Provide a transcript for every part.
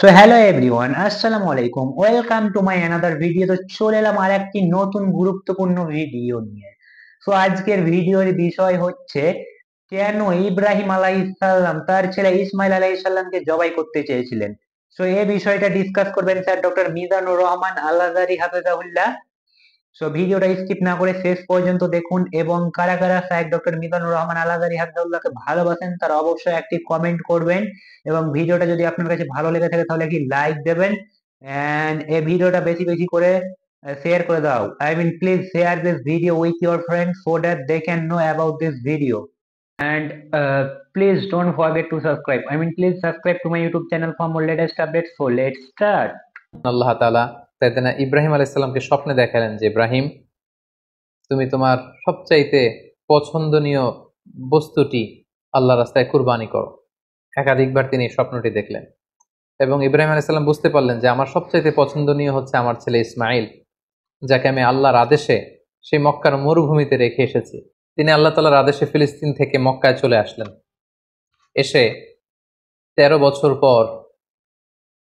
So hello everyone, আসসালামু আলাইকুম, welcome to my another video. তো চলে এলাম আর একটি নতুন গুরুত্বপূর্ণ ভিডিও নিয়ে। সো আজকের ভিডিওর বিষয় হচ্ছে কেন ইব্রাহিম আলাইহিসসালাম তার ছেলে ইসমাইল আলাইহিসসালামকে জবাই করতে চেয়েছিলেন। সো এই বিষয়টা ডিসকাস করবেন স্যার ডক্টর মিজানুর রহমান আল আজহারী হাফেজাহুল্লাহ। সো ভিডিওটা স্কিপ না করে শেষ পর্যন্ত দেখুন, এবং কারা কারা শায়েখ ডক্টর মিজানুর রহমান আল আজহারী হাফেজাহুল্লাহকে ভালোবাসেন তারা অবশ্যই একটি কমেন্ট করবেন, এবং ভিডিওটা যদি আপনার কাছে ভালো লেগে থাকে তাহলে একটি লাইক দেবেন, এন্ড এই ভিডিওটা বেশি বেশি করে শেয়ার করে দাও। Please share this video with your friends so that they can know about this video, and please don't forget to subscribe. Please subscribe to my YouTube channel for more latest updates. So let's start. আল্লাহ তাআলা সাইয়েদনা ইব্রাহিম আলাইহিস সালামকে স্বপ্নে দেখালেন যে ইব্রাহিম, তুমি তোমার সবচাইতে পছন্দনীয় বস্তুটি আল্লাহর রাস্তায় কুরবানি করো। একাধিকবার তিনি এই স্বপ্নটি দেখলেন এবং ইব্রাহিম আলাইহিস সালাম বুঝতে পারলেন যে আমার সবচাইতে পছন্দনীয় হচ্ছে আমার ছেলে ইসমাইল, যাকে আমি আল্লাহর আদেশে সেই মক্কার মরুভূমিতে রেখে এসেছি। তিনি আল্লাহ তাআলার আদেশে ফিলিস্তিন থেকে মক্কায় চলে আসলেন। এসে 13 বছর পর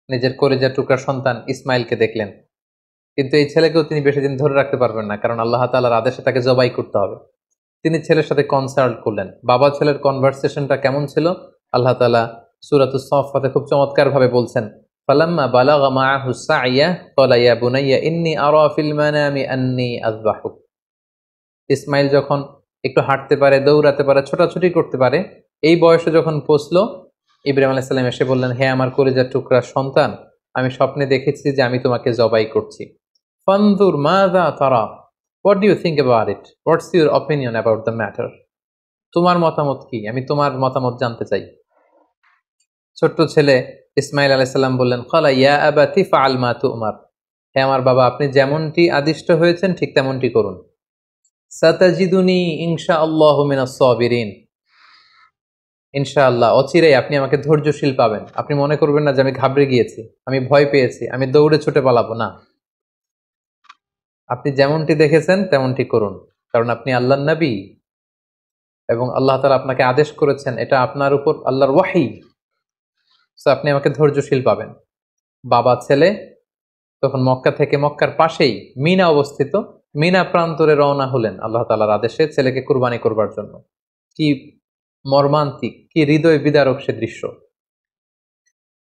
নিজের কলিজার টুকরা সন্তান ইসমাইলকে দেখলেন, কিন্তু এই ছেলেকেও তিনি বেশি দিন ধরে রাখতে পারবেন না, কারণ আল্লাহ তাআলার আদেশে তাকে জবাই করতে হবে। তিনি ছেলের সাথে কনসাল্ট করলেন। বাবা ছেলের কনভারসেশনটা কেমন ছিল আল্লাহ তাআলা সূরাতুস সাফফাতে খুব চমৎকার ভাবে বলছেন, ফালাম্মা বালাগা মাআহু সাইয়া ক্বালা ইয়া বুনাইয়া ইন্নী আরা ফিল মানামি আন্নী আযবাহুক। ইসমাইল যখন একটু হাঁটতে পারে, দৌড়াতে পারে, ছোটাছুটি করতে পারে, এই বয়সে যখন পৌঁছলো, ইব্রাহিম আলাইহিস সালাম এসে বললেন, হে আমার কলিজার টুকরা সন্তান, আমি স্বপ্নে দেখেছি যে আমি তোমাকে জবাই করছি। ফানজুর মাযা তারা, what do you think about it, what's your opinion about the matter, তোমার মতামত কি, আমি তোমার মতামত জানতে চাই। ছোট্ট ছেলে ইসমাইল আলাইহিস সালাম বললেন, ক্বালা ইয়া আবাতি ফাআল মা তু'মার, হে আমার বাবা, আপনি যেমনটি আদিষ্ট হয়েছেন ঠিক তেমনটি করুন। সাতাজিদুনি ইনশাআল্লাহু মিনাস সাবিরিন, ইনশাআল্লাহ অচিরেই আপনি আমাকে ধৈর্যশীল পাবেন। আপনি মনে করবেন না যে আমি ঘাবড়ে গিয়েছি, আমি ভয় পেয়েছি, আমি দৌড়ে ছুটে পালাবো না। আপনি যেমনটি দেখেছেন তেমনটি করুন, কারণ আপনি আল্লাহর নবী এবং আল্লাহ তাআলা আপনাকে আদেশ করেছেন, এটা আপনার উপর আল্লাহর ওয়াহী। সো আপনি আমাকে ধৈর্যশীল পাবেন। বাবা ছেলে তখন মক্কা থেকে, মক্কার পাশেই মিনা অবস্থিত, মিনা প্রান্তরে রওনা হলেন আল্লাহ তাআলার আদেশে ছেলেকে কুরবানি করবার জন্য। কি মর্মান্তিক, কি হৃদয় বিদারক সে দৃশ্য।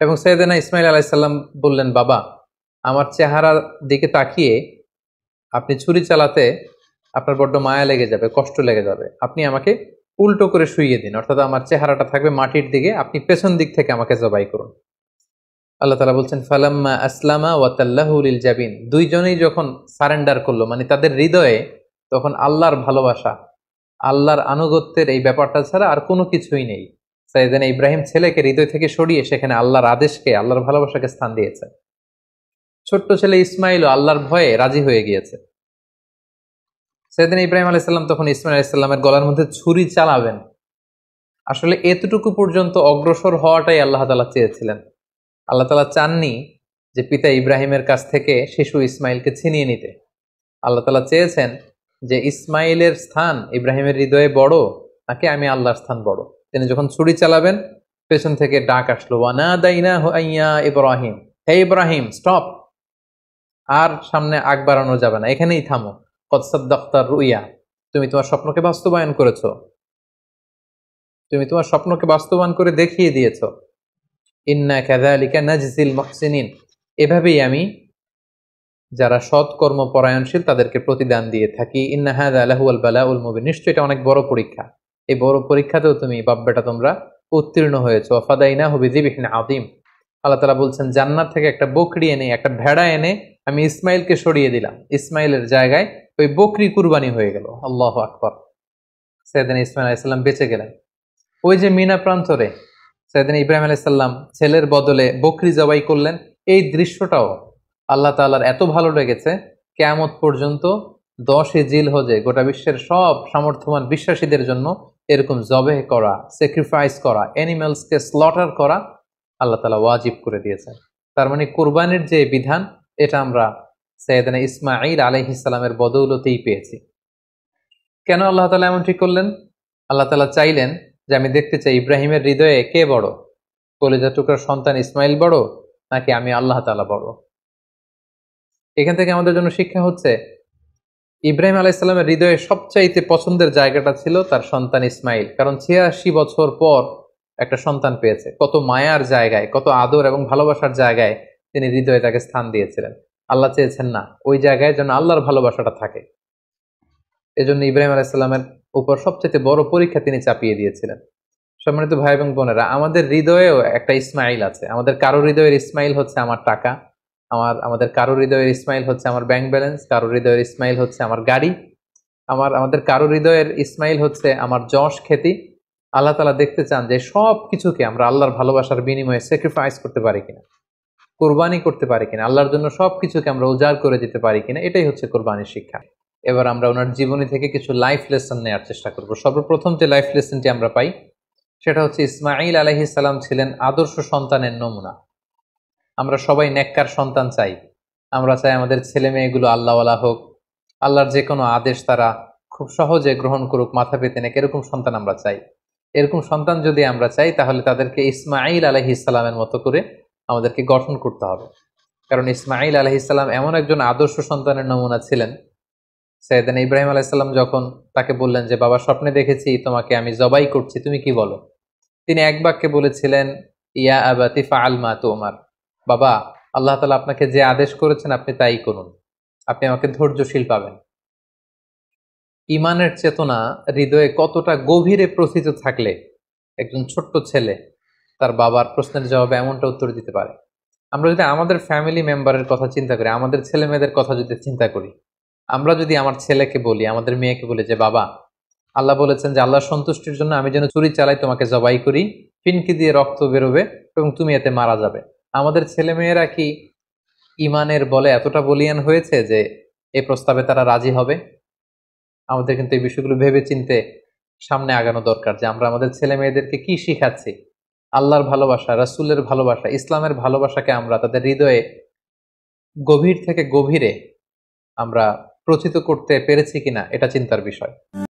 এবং সাইয়েদনা ইসমাইল আলাইহিস সালাম বললেন, বাবা, আমার চেহারার দিকে তাকিয়ে আপনি ছুরি চালাতে আপনার বড্ড মায়া লেগে যাবে, কষ্ট লেগে যাবে, আপনি আমাকে উল্টো করে শুইয়ে দিন, অর্থাৎ আমার চেহারাটা থাকবে মাটির দিকে, আপনি পেছন দিক থেকে আমাকে জবাই করুন। আল্লাহ তাআলা বলছেন, ফালাম্মা আসলামা ওয়া তাল্লাহু লিল জাবিন, দুইজনেই যখন সারেন্ডার করলো, মানে তাদের হৃদয়ে তখন আল্লাহর ভালোবাসা, আল্লাহর আনুগত্যের এই ব্যাপারটা ছাড়া আর কোনো কিছুই নেই। সাইয়েদনা ইব্রাহিম ছেলেকে হৃদয় থেকে সরিয়ে সেখানে আল্লাহর আদেশকে, আল্লাহর ভালোবাসাকে স্থান দিয়েছে। ছোট্ট ছেলে ইসমাইলও আল্লাহর ভয়ে রাজি হয়ে গিয়েছে। সাইয়েদনা ইব্রাহিম আলাইহিস সালাম তখন ইসমাইল আলাইহিস সালামের গলার মধ্যে ছুরি চালাবেন। আসলে এতটুকু পর্যন্ত অগ্রসর হওয়াটাই আল্লাহ তাআলা চেয়েছিলেন। আল্লাহ তাআলা চাননি যে পিতা ইব্রাহিমের কাছ থেকে শিশু ইসমাইলকে ছিনিয়ে নিতে। আল্লাহ তাআলা চেয়েছেন যে ইসমাইলের স্থান ইব্রাহিমের হৃদয়ে বড় নাকি আমি আল্লাহর স্থান বড়। তিনি যখন ছুরি চালাবেন, পেছন থেকে ডাক আসলো, ওয়ানাদাইনাহু আইয়া ইব্রাহিম, হে ইব্রাহিম স্টপ, আর সামনে আগ বাড়ানো যাবে না, এখানেই থামো। কদ সাদ্দাকতার রুইয়া, তুমি তোমার স্বপ্নকে বাস্তবায়ন করেছো, তুমি তোমার স্বপ্নকে বাস্তবায়ন করে দেখিয়ে দিয়েছো। ইন্না কাযালিকা নাজজিল মুহসিনিন, এভাবেই আমি যারা সৎ কর্ম পরায়ণশীল তাদেরকে প্রতিদান দিয়ে থাকি। ইন্না হাযা লাহুয়াল বালাউল মুবিন, নিশ্চয়ই এটা অনেক বড় পরীক্ষা, এই বড় পরীক্ষাতেও তুমি বাপ বেটা তোমরা উত্তীর্ণ হয়েছো। ফাদাইনাহু বিযিবহিন আযীম, আল্লাহ তাআলা বলছেন, জান্নাত থেকে একটা বকরি এনে, একটা ভেড়া এনে আমি ইসমাইলকে সরিয়ে দিলাম, ইসমাইলের জায়গায় ওই বকরি কুরবানি হয়ে গেল। আল্লাহু আকবার। সাইয়েদনা ইসমাইল আলাইহিস সালাম বেঁচে গেলেন। ওই যে মিনা প্রান্তরে সাইয়েদনা ইব্রাহিম আলাইহিস সালাম ছেলের বদলে বকরি জবাই করলেন, এই দৃশ্যটাও আল্লাহ তাআলার এত ভালো লেগেছে, কিয়ামত পর্যন্ত 10 জিলহজে গোটা বিশ্বের সব সামর্থ্যবান বিশ্বাসীদের জন্য এরকম জবেহ করা, স্যাক্রিফাইস করা, অ্যানিমালসকে স্লটার করা আল্লাহ তাআলা ওয়াজিব করে দিয়েছেন। তার মানে কুরবানির যে বিধান, এটা আমরা সাইয়েদনা ইসমাঈল আলাইহিস সালামের বদৌলতেই পেয়েছি। কেন আল্লাহ তাআলা এমন ঠিক করলেন? আল্লাহ তাআলা চাইলেন যে আমি দেখতে চাই ইব্রাহিমের হৃদয়ে কে বড়, কলিজার টুকরার সন্তান ইসমাইল বড় নাকি আমি আল্লাহ তাআলা বড়? এখান থেকে আমাদের জন্য শিক্ষা হচ্ছে, ইব্রাহিম আলাইহিসসালামের হৃদয়ে সবচাইতে পছন্দের জায়গাটা ছিল তার সন্তান ইসমাইল। কারণ ৮৬ বছর পর একটা সন্তান পেয়েছে। কত মায়ার জায়গায়, কত আদর এবং ভালোবাসার জায়গায় তিনি হৃদয়ে তাকে স্থান দিয়েছিলেন। আল্লাহ চেয়েছেন না, ওই জায়গায় যেন আল্লাহর ভালোবাসাটা থাকে। এজন্য ইব্রাহিম আলাইহিসসালামের উপর সবচেয়ে বড় পরীক্ষা তিনি চাপিয়ে দিয়েছিলেন। সম্মানিত ভাই এবং বোনেরা, আমাদের হৃদয়েও একটা ইসমাইল আছে। আমাদের কারো হৃদয়ের ইসমাইল হচ্ছে আমার টাকা, আমাদের কারো হৃদয়ের ইসমাইল হচ্ছে আমার ব্যাংক ব্যালেন্স, কারো হৃদয়ের ইসমাইল হচ্ছে আমার গাড়ি, আমাদের কারো হৃদয়ের ইসমাইল হচ্ছে আমার যশ খ্যাতি। আল্লাহ তাআলা দেখতে চান যে সব কিছুকে আমরা আল্লাহর ভালোবাসার বিনিময়ে স্যাক্রিফাইস করতে পারি কিনা, কোরবানি করতে পারি কিনা, আল্লাহর জন্য সবকিছুকে আমরা উজাড় করে দিতে পারি কিনা। এটাই হচ্ছে কোরবানির শিক্ষা। এবার আমরা ওনার জীবনী থেকে কিছু লাইফ লেসন নেওয়ার চেষ্টা করব। সর্বপ্রথম যে লাইফ লেসনটি আমরা পাই সেটা হচ্ছে, ইসমাঈল আলাইহিস সালাম ছিলেন আদর্শ সন্তানের নমুনা। আমরা সবাই নেককার সন্তান চাই। আমরা চাই আমাদের ছেলে মেয়েগুলো আল্লাহওয়ালা হোক, আল্লাহর যে কোনো আদেশ তারা খুব সহজে গ্রহণ করুক, মাথা পেতে নেক, এরকম সন্তান আমরা চাই। এরকম সন্তান যদি আমরা চাই, তাহলে তাদেরকে ইসমাঈল আলাইহিস সালামের মতো করে আমাদেরকে গঠন করতে হবে। কারণ ইসমাঈল আলাইহিস সালাম এমন একজন আদর্শ সন্তানের নমুনা ছিলেন। সাইয়েদনা ইব্রাহিম আলাইহিস সালাম যখন তাকে বললেন যে, বাবা স্বপ্নে দেখেছি তোমাকে আমি জবাই করছি, তুমি কি বলো? তিনি এক বাক্যে বলেছিলেন, ইয়া আবাতি ফাআল মা তুমার। বাবা, আল্লাহ তাআলা আপনাকে যে আদেশ করেছেন আপনি তাই করুন, আপনি আমাকে ধৈর্যশীল পাবেন। ইমানের চেতনা হৃদয়ে কতটা গভীরে প্রথিত থাকলে একজন ছোট্ট ছেলে তার বাবার প্রশ্নের জবাবে এমনটা উত্তর দিতে পারে। আমরা যদি আমাদের ফ্যামিলি মেম্বারের কথা চিন্তা করি, আমাদের ছেলে মেয়েদের কথা যদি চিন্তা করি, আমরা যদি আমার ছেলেকে বলি, আমাদের মেয়েকে বলি যে, বাবা আল্লাহ বলেছেন যে আল্লাহর সন্তুষ্টির জন্য আমি যেন ছুরি চালাই, তোমাকে জবাই করি, ফিনকি দিয়ে রক্ত বেরোবে এবং তুমি এতে মারা যাবে। আমাদের ছেলে মেয়েরা কি ইমানের বলে এতটা বলিয়ান হয়েছে যে এই প্রস্তাবে তারা রাজি হবে? আমাদের কিন্তু এই বিষয়গুলো ভেবে চিনতে সামনে আগানো দরকার, যে আমরা আমাদের ছেলে মেয়েদেরকে কি শিখাচ্ছি। আল্লাহর ভালোবাসা, রাসূলের ভালোবাসা, ইসলামের ভালোবাসাকে আমরা তাদের হৃদয়ে গভীর থেকে গভীরে আমরা প্রচিত করতে পেরেছি কিনা, এটা চিন্তার বিষয়।